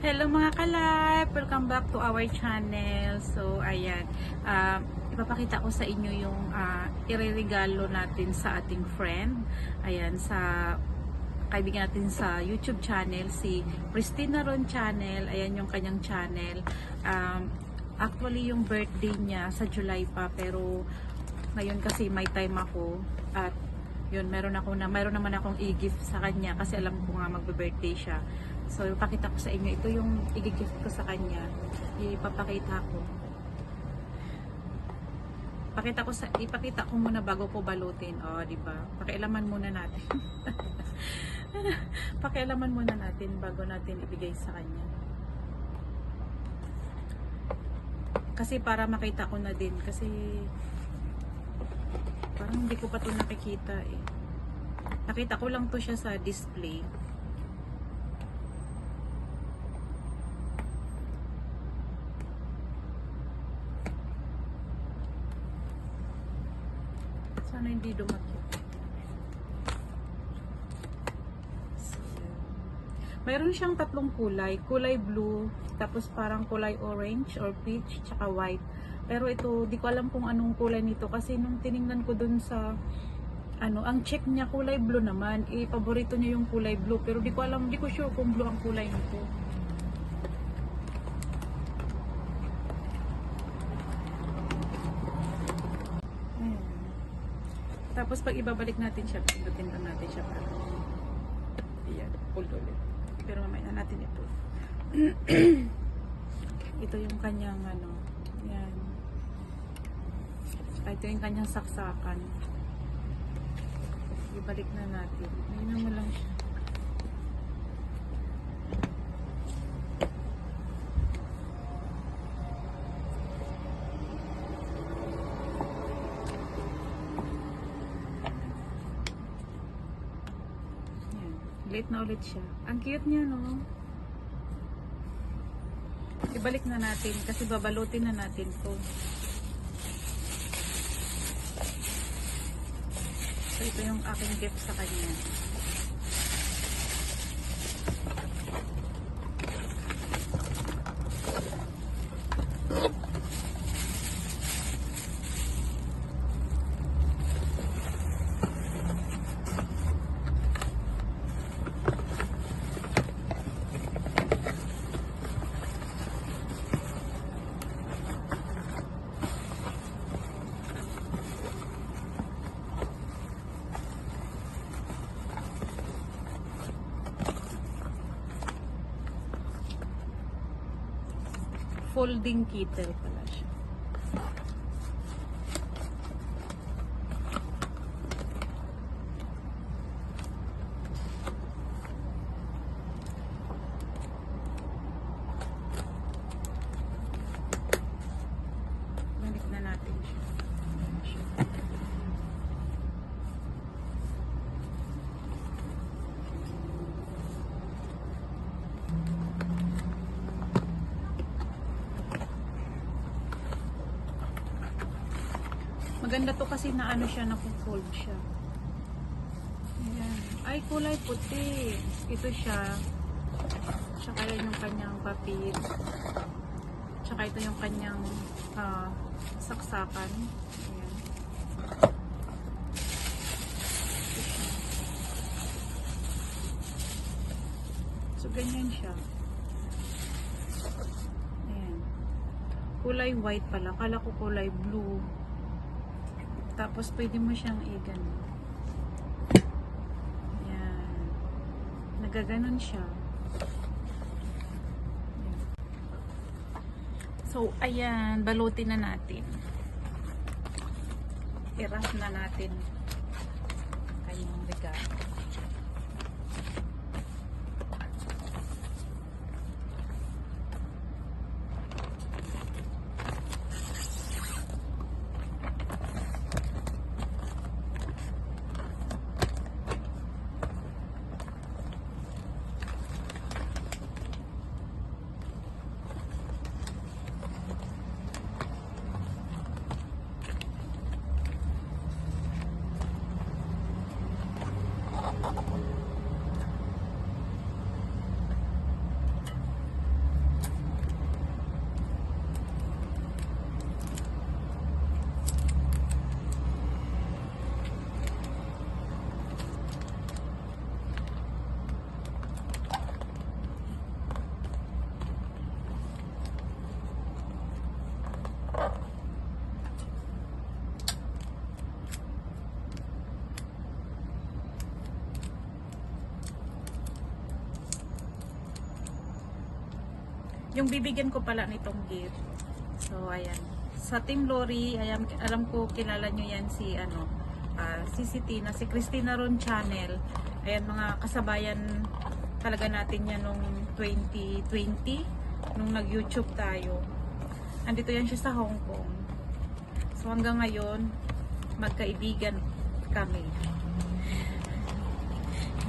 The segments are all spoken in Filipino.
Hello mga ka-life! Welcome back to our channel. So, ayan. Ipapakita ko sa inyo yung ireregalo natin sa ating friend. Ayan, sa kaibigan natin sa YouTube channel, si Christina Ron Channel. Ayan yung kanyang channel. Actually, yung birthday niya sa July pa, pero ngayon kasi may time ako at yun, meron naman akong i-gift sa kanya kasi alam ko nga magbe-birthday siya. So, ipakita ko sa inyo. Ito yung i-gift ko sa kanya. Ipapakita ko. Ipakita ko muna bago ko balutin. Oh, di ba? Pakialaman muna natin. Pakialaman muna natin bago natin ibigay sa kanya. Kasi para makita ko na din. Kasi parang hindi ko pa ito nakikita eh. Nakita ko lang to siya sa display. Sana hindi dumakit. Mayroon siyang tatlong kulay. Kulay blue, tapos parang kulay orange or peach, tsaka white. Pero ito, di ko alam kung anong kulay nito kasi nung tiningnan ko dun sa ang check niya kulay blue naman. Paborito niya yung kulay blue, pero di ko alam, di ko sure kung blue ang kulay nito. Ayan. Tapos pag ibabalik natin siya, pindutin lang natin siya para ayan, pull ulit. Pero mamaya na natin ito. Ito yung kanyang yan. Ito yung kanyang saksakan. Ibalik na natin. Ayun mo lang siya. Yan. Late na ulit siya. Ang cute niya, no? Ibalik na natin kasi babalutin na natin to. So, ito yung aking gift sa kanya. Folding kettle pala siya. Balik na natin siya. Maganda to kasi na siya, na-fold siya. Ayan. Ay, kulay puti. Ito siya. Tsaka yan yung kanyang papel. Tsaka ito yung kanyang saksakan. Ayan. So, ganyan siya. Ayan. Kulay white pala. Kala ko kulay blue. Tapos, pwede mo siyang i-ganon. Yan. Nagaganon siya. Yan. So, ayan. Balutin na natin. I-wrap na natin kanyang regalo. yung bibigyan ko pala nitong gift. So, ayan. Sa Team Lori, ayan, alam ko kilala nyo yan si, si Christina Ron Channel. Ayan, mga kasabayan talaga natin yan nung 2020, nung nag-YouTube tayo. Andito yan siya sa Hong Kong. So, hanggang ngayon, magkaibigan kami.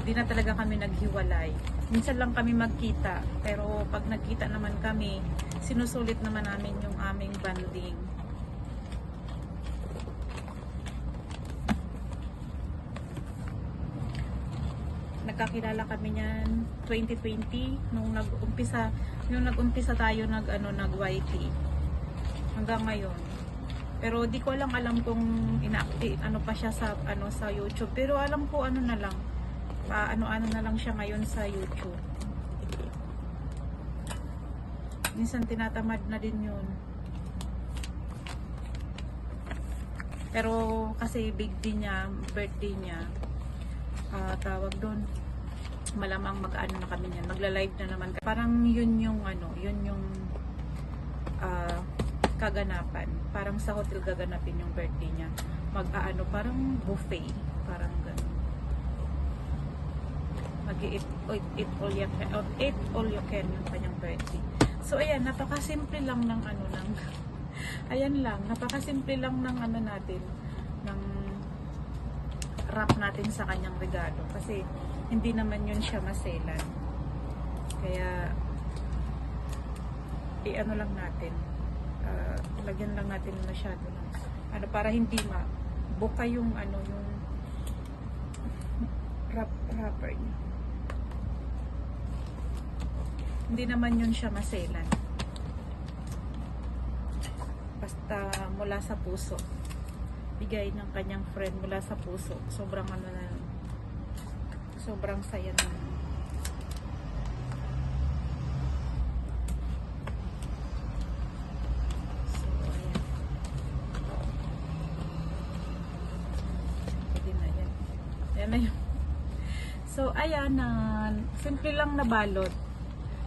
Hindi na talaga kami naghiwalay. Minsan lang kami magkita, pero pag nagkita naman kami, sinusulit naman namin yung aming bonding. Nagkakilala kami niyan 2020 nung nag-umpisa tayo nag-YT hanggang ngayon. Pero di ko alam kung ano pa siya sa sa YouTube, pero alam ko ano na lang. Ano na lang siya ngayon sa YouTube. Minsan tinatamad na din yun. Pero kasi big day niya, birthday niya, tawag doon, malamang mag-ano na kami niyan, magla-live na naman. Parang yun yung kaganapan. Parang sa hotel gaganapin yung birthday niya. Parang buffet, parang gano'n. Mag-eat all you can yung kanyang birthday. So ayan, napakasimple lang ng ayan lang, napakasimple lang ng natin, ng wrap natin sa kanyang regalo, kasi hindi naman yun siya maselan. Kaya lang natin, lagyan lang natin masyado ng para hindi buka yung yung wrapper niya. Hindi naman yun siya maselan. Basta mula sa puso. Bigay ng kanyang friend mula sa puso. Sobrang sobrang saya na. So, ayan. Pwede na yan. Yan na yun. So, ayan na. Simple lang na balot.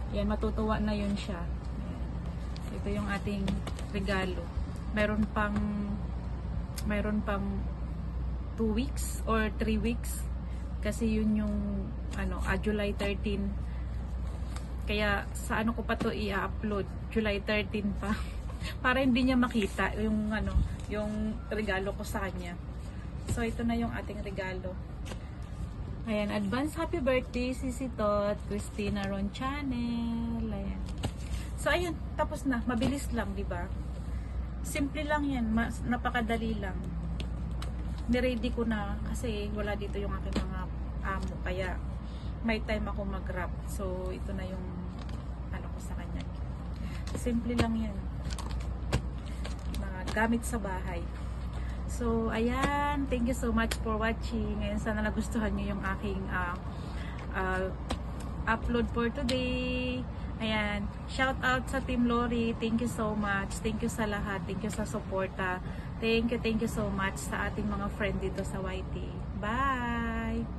Yan, matutuwa na yun siya. Ayan. Ito yung ating regalo. Mayroon pang 2 weeks or 3 weeks. Kasi yun yung July 13. Kaya sa ko pa to i-upload, July 13 pa. Para hindi niya makita yung yung regalo ko sa kanya. So ito na yung ating regalo. Ayan, advance happy birthday Sisi Tot, Christina Ron Channel. Ayan. So ayan, tapos na, mabilis lang, 'di ba? Simple lang 'yan, napakadali lang. Ni-ready ko na kasi wala dito yung aking mga amo, kaya may time ako mag-wrap. So ito na yung ko sa kanya. Simple lang 'yan. Mga gamit sa bahay. So, ayan. Thank you so much for watching. Ngayon, sana nagustuhan nyo yung aking upload for today. Ayan. Shout out sa Team Lori. Thank you so much. Thank you sa lahat. Thank you sa suporta. Thank you so much sa ating mga friend dito sa YT. Bye!